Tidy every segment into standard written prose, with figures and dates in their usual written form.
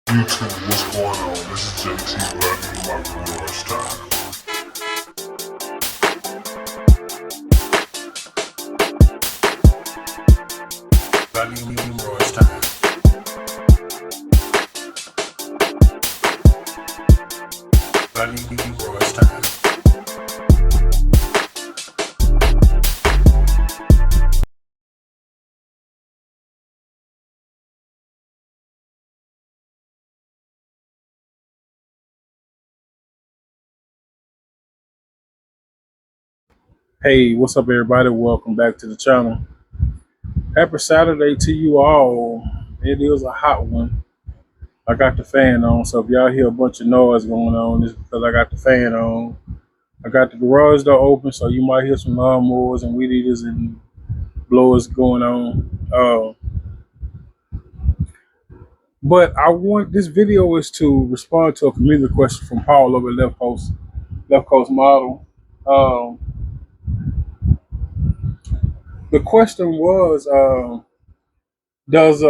YouTube, what's going on? This is JT Black in my garage time. Black in my garage time. Black in my garage time. Hey, what's up, everybody? Welcome back to the channel. Happy Saturday to you all. It is a hot one. I got the fan on, so if y'all hear a bunch of noise going on, it's because I got the fan on. I got the garage door open, so you might hear some lawnmowers and weed eaters and blowers going on. But I want this video is to respond to a community question from Paul over at Left Coast Model. Um, the question was, does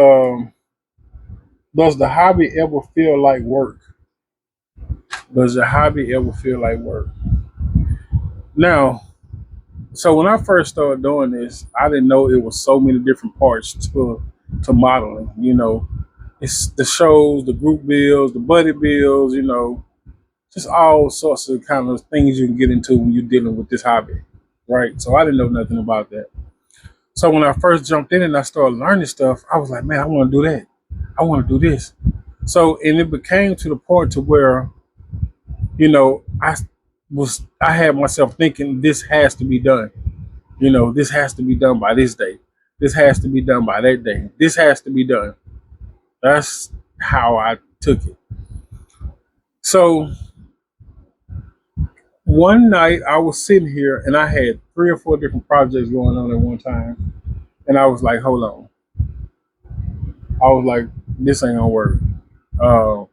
does the hobby ever feel like work? Does the hobby ever feel like work? Now, so when I first started doing this, I didn't know it was so many different parts to modeling. It's the shows, the group bills, the buddy bills. Just all sorts of kind of things you can get into when you're dealing with this hobby, right? So I didn't know nothing about that. So when I first jumped in and I started learning stuff, I was like, man, I want to do that. I want to do this. So, and it became to the point to where, I had myself thinking this has to be done. This has to be done by this day. This has to be done by that day. This has to be done. That's how I took it. So one night I was sitting here and I had 3 or 4 different projects going on at one time. And I was like, hold on. I was like, this ain't gonna work. Uh,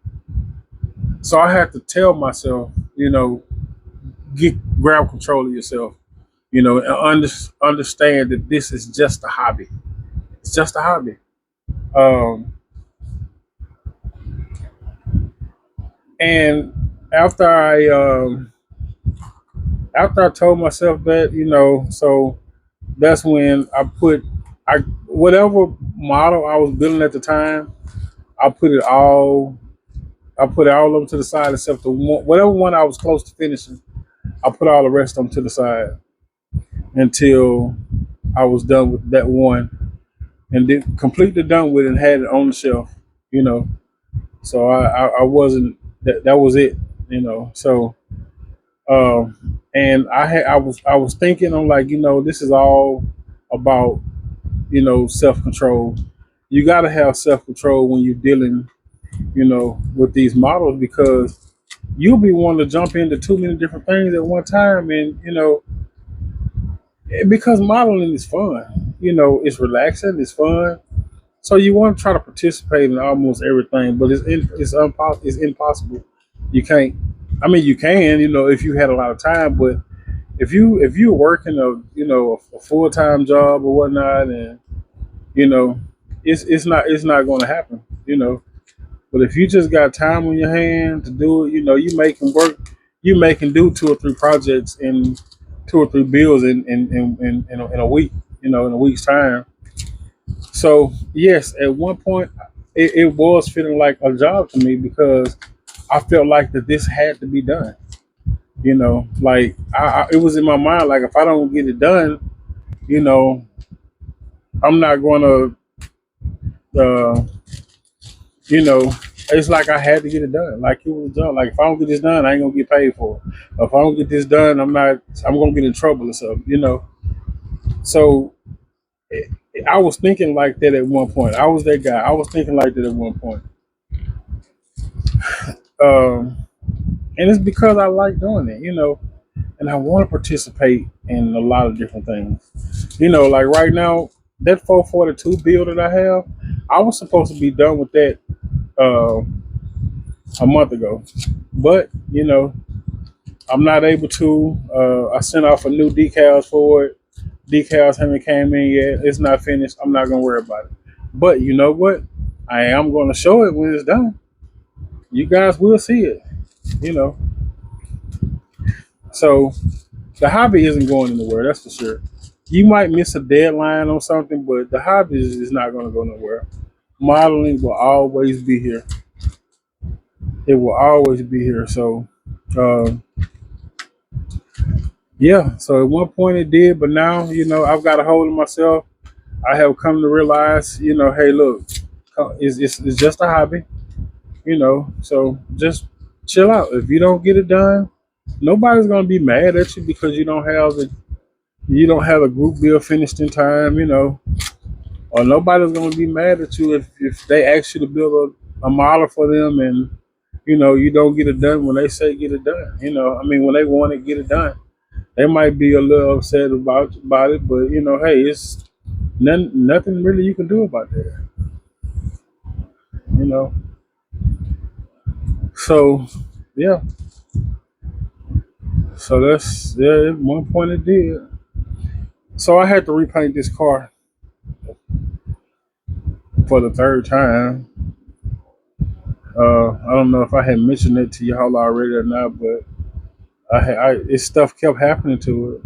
so I had to tell myself, grab control of yourself, and understand that this is just a hobby. It's just a hobby. Um, and after I told myself that, so that's when I whatever model I was building at the time, I put it all I put it all of them to the side except whatever one I was close to finishing. I put all the rest of them to the side until I was done with that one and then completely done with it and had it on the shelf. You know, so I wasn't that was it. So and I was thinking, I'm like, this is all about self control. You got to have self control when you're dealing with these models because you'll be wanting to jump into too many different things at one time, and because modeling is fun, it's relaxing, it's fun. So you want to try to participate in almost everything, but it's impossible. You can't. I mean, you can, if you had a lot of time, but if you're working a full time job or whatnot, and you know, it's not going to happen. But if you just got time on your hand to do it, you making do 2 or 3 projects in 2 or 3 bills in a week, in a week's time. So yes, at one point it was feeling like a job to me because I felt like that this had to be done. Like it was in my mind, like if I don't get it done, you know, I'm not going to, you know, it's like I had to get it done. Like it was done. Like if I don't get this done, I ain't gonna get paid for it. If I don't get this done, I'm gonna get in trouble or something. So I was thinking like that at one point. I was that guy. I was thinking like that at one point. Um, and it's because I like doing it, and I want to participate in a lot of different things. Like right now, that 442 build that I have, I was supposed to be done with that uh, a month ago, but I'm not able to. I sent off a new decals for it. Decals haven't came in yet. It's not finished. I'm not gonna worry about it. But you know what? I am gonna show it when it's done. you guys will see it. You know, so the hobby isn't going anywhere. That's for sure. You might miss a deadline on something, but the hobby is not going to go nowhere. Modeling will always be here. It will always be here. So, um, yeah. So at one point it did, but now I've got a hold of myself. I have come to realize, hey, look, it's just a hobby. So just chill out. If you don't get it done, nobody's gonna be mad at you because you don't have a group bill finished in time. Or nobody's gonna be mad at you if they ask you to build a model for them and you don't get it done when they say get it done. I mean when they want to get it done, they might be a little upset about it, but hey, it's nothing really you can do about that. You know, so yeah, so that's yeah. At one point it did. So I had to repaint this car for the third time. I don't know if I had mentioned it to y'all already or not, but it stuff kept happening to it.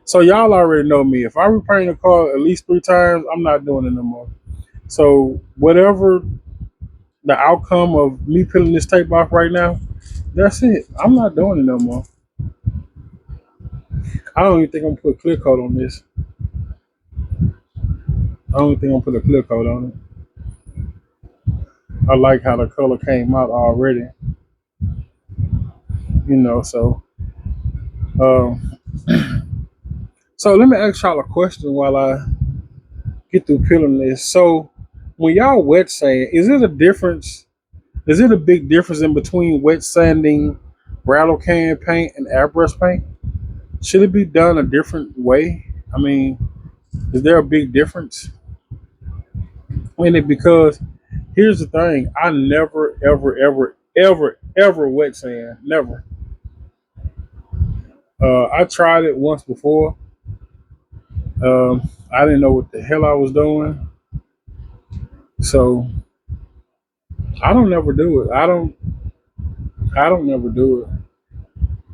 So y'all already know me. If I repaint a car at least 3 times, I'm not doing it no more. So whatever the outcome of me peeling this tape off right now, that's it. I'm not doing it no more. I don't even think I'm gonna put a clear coat on this. I don't think I'm gonna put a clear coat on it. I like how the color came out already. So um, so let me ask y'all a question while I get through peeling this. So when y'all wet sand, is it a difference? Is it a big difference in between wet sanding rattle can paint and airbrush paint? Should it be done a different way? I mean, is there a big difference in it? Because here's the thing: I never, ever, ever, ever, ever wet sand. Never. I tried it once before. I didn't know what the hell I was doing, so I don't never do it. I don't never do it.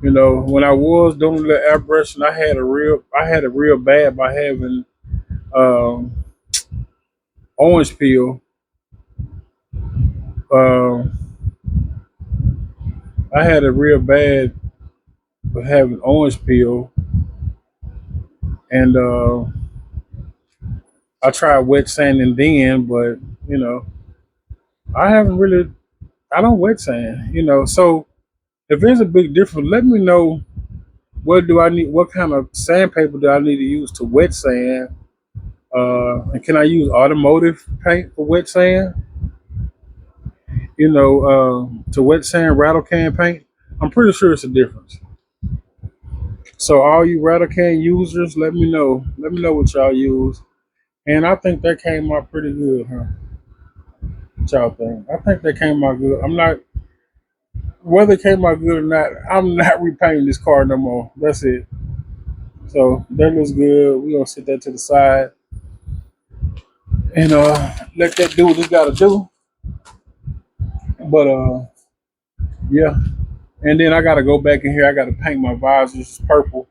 When I was doing the airbrushing, I had a real bad by having um, orange peel. Um, I had a real bad for having orange peel, and I tried wet sanding then, but you know, I haven't really. I don't wet sand. So if there's a big difference, let me know. What do I need? What kind of sandpaper do I need to use to wet sand? And can I use automotive paint for wet sand? To wet sand rattle can paint. I'm pretty sure it's a difference. So all you rattle can users, let me know. Let me know what y'all use. And I think that came out pretty good, huh? What y'all think? I think that came out good. I'm not whether it came out good or not. I'm not repainting this car no more. That's it. So that looks good. We're gonna set that to the side and let that do what it gotta do. But yeah. And then I gotta go back in here. I gotta paint my visors purple.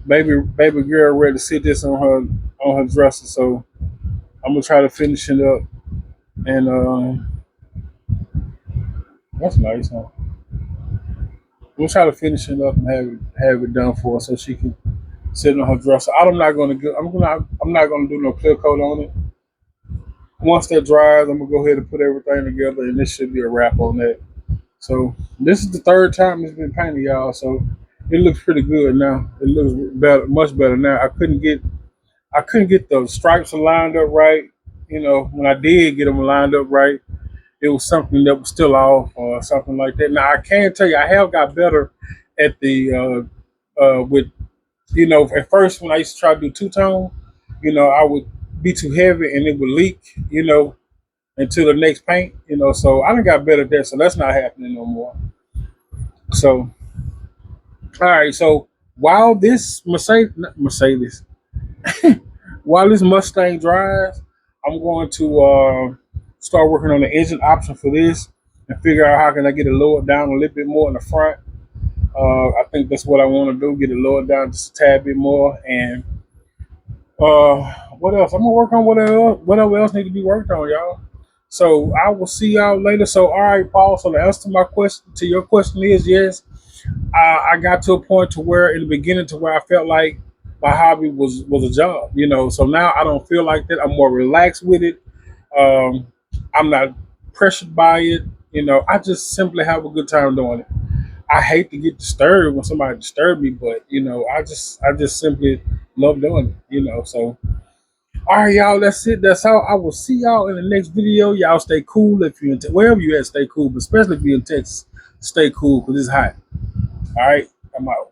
Baby girl ready to sit this on her dresser. So I'm gonna try to finish it up. And that's nice, huh? We'll try to finish it up and have it done for her so she can sit on her dresser. I'm not gonna go. I'm not gonna do no clear coat on it. Once that dries, I'm gonna go ahead and put everything together, and this should be a wrap on that. So this is the third time it's been painted, y'all. So it looks pretty good now. It looks better, much better now. I couldn't get the stripes lined up right. When I did get them lined up right, it was something that was still off or something like that. Now I can tell you, I have got better at the with at first when I used to try to do two tone, I would be too heavy and it would leak, into the next paint, So I done got better at that, so that's not happening no more. So all right, so while this Mercedes, while this Mustang dries, I'm going to start working on the engine option for this. and figure out how can I get it lowered down a little bit more in the front. I think that's what I want to do. Get it lowered down just a tad bit more. And what else? I'm gonna work on whatever else need to be worked on, y'all. So I will see y'all later. So all right, Paul. So the answer to my question, to your question, is yes. I got to a point to where in the beginning to where I felt like my hobby was a job, you know. So now I don't feel like that. I'm more relaxed with it. Um, I'm not pressured by it. You know, I just simply have a good time doing it. I hate to get disturbed when somebody disturb me, but you know, I just simply love doing it. You know, so all right, y'all. That's it. That's how I will see y'all in the next video. Y'all stay cool if you're in wherever you at. Stay cool, but especially if you're in Texas, stay cool because it's hot. All right, I'm out.